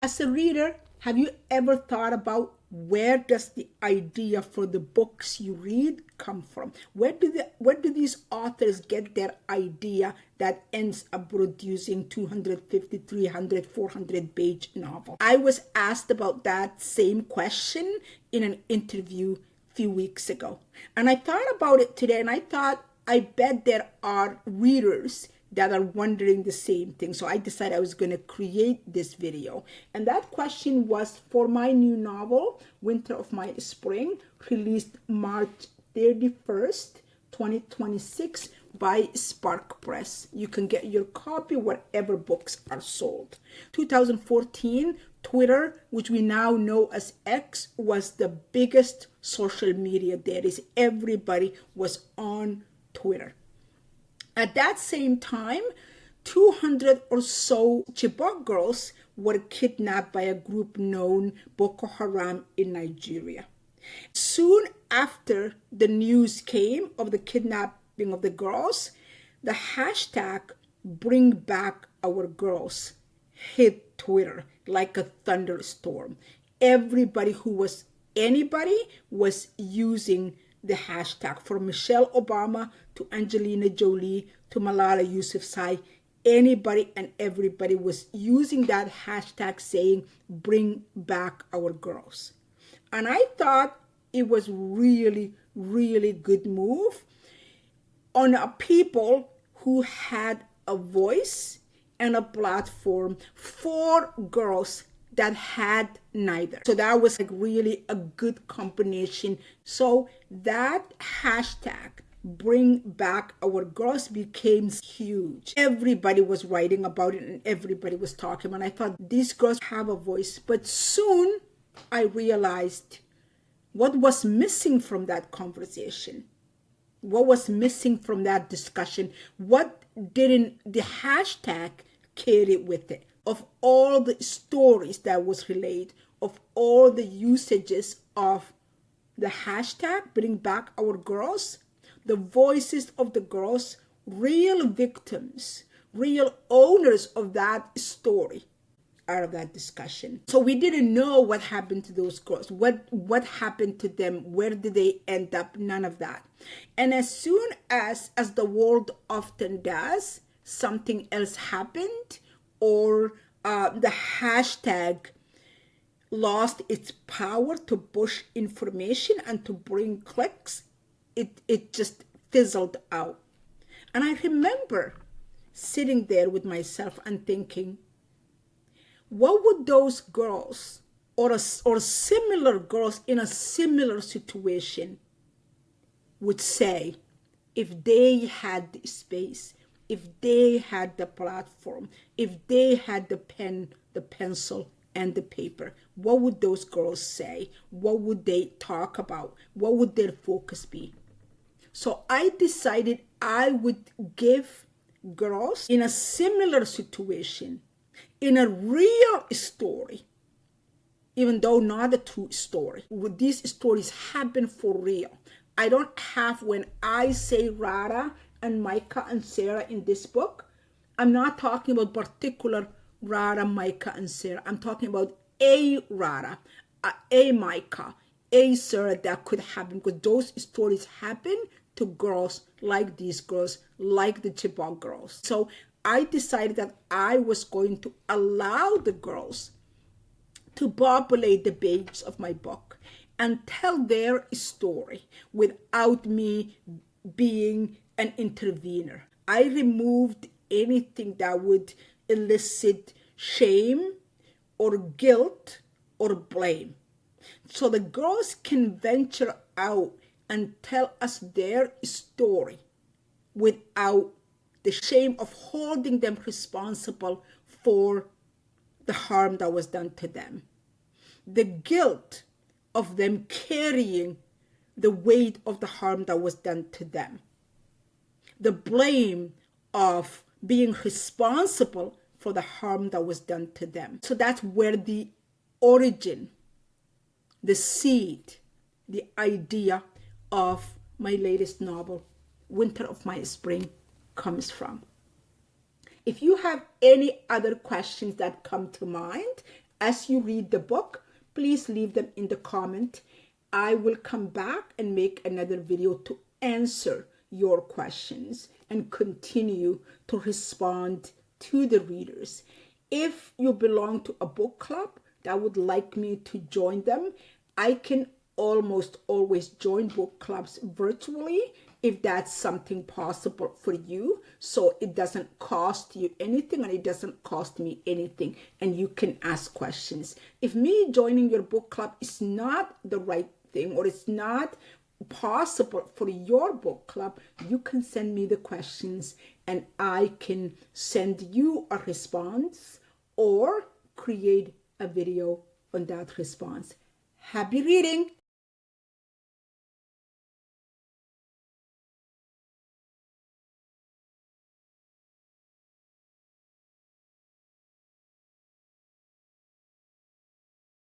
As a reader, have you ever thought about where does the idea for the books you read come from? Where do these authors get their idea that ends up producing 250, 300, 400 page novel? I was asked about that same question in an interview a few weeks ago. And I thought about it today, and I thought, I bet there are readers that are wondering the same thing. So I decided I was going to create this video. And that question was for my new novel, Winter of My Spring, released March 31st, 2026 by Spark Press. You can get your copy wherever books are sold. 2014, Twitter, which we now know as X, was the biggest social media there is. Everybody was on Twitter. At that same time, 200 or so Chibok girls were kidnapped by a group known Boko Haram in Nigeria. Soon after the news came of the kidnapping of the girls, the hashtag Bring Back Our Girls hit Twitter like a thunderstorm. Anybody was using the hashtag, from Michelle Obama to Angelina Jolie to Malala Yousafzai. Anybody and everybody was using that hashtag saying, bring back our girls. And I thought it was really, really good move on a people who had a voice and a platform for girls that had neither. So that was like really a good combination. So that hashtag, Bring Back Our Girls, became huge. Everybody was writing about it and everybody was talking. And I thought, these girls have a voice. But soon I realized what was missing from that conversation. What was missing from that discussion? What didn't the hashtag carry with it? Of all the stories that was relayed, of all the usages of the hashtag Bring Back Our Girls, the voices of the girls, real victims, real owners of that story, out of that discussion. So we didn't know what happened to those girls, what happened to them, where did they end up, none of that. And as soon as the world often does, something else happened, or the hashtag lost its power to push information and to bring clicks, it just fizzled out. And I remember sitting there with myself and thinking, what would those girls or similar girls in a similar situation would say if they had the space, if they had the platform, if they had the pen, the pencil, and the paper? What would those girls say? What would they talk about? What would their focus be? So I decided I would give girls in a similar situation, in a real story, even though not a true story. These stories happen for real. I don't have, when I say Rara and Micah and Sarah in this book, I'm not talking about particular Rara, Micah, and Sarah. I'm talking about a Rara, a Micah, a Sarah that could happen, because those stories happen to girls like these girls, like the Chibok girls. So I decided that I was going to allow the girls to populate the pages of my book and tell their story without me being an intervener. I removed anything that would elicit shame or guilt or blame. So the girls can venture out and tell us their story without the shame of holding them responsible for the harm that was done to them, the guilt of them carrying the weight of the harm that was done to them, the blame of being responsible for the harm that was done to them. So that's where the origin, the seed, the idea of my latest novel, Winter of My Spring, comes from. If you have any other questions that come to mind, as you read the book, please leave them in the comment. I will come back and make another video to answer your questions and continue to respond to the readers. If you belong to a book club that would like me to join them, I can almost always join book clubs virtually if that's something possible for you. So it doesn't cost you anything and it doesn't cost me anything, and you can ask questions. If me joining your book club is not the right thing or it's not possible for your book club, you can send me the questions and I can send you a response or create a video on that response. Happy reading!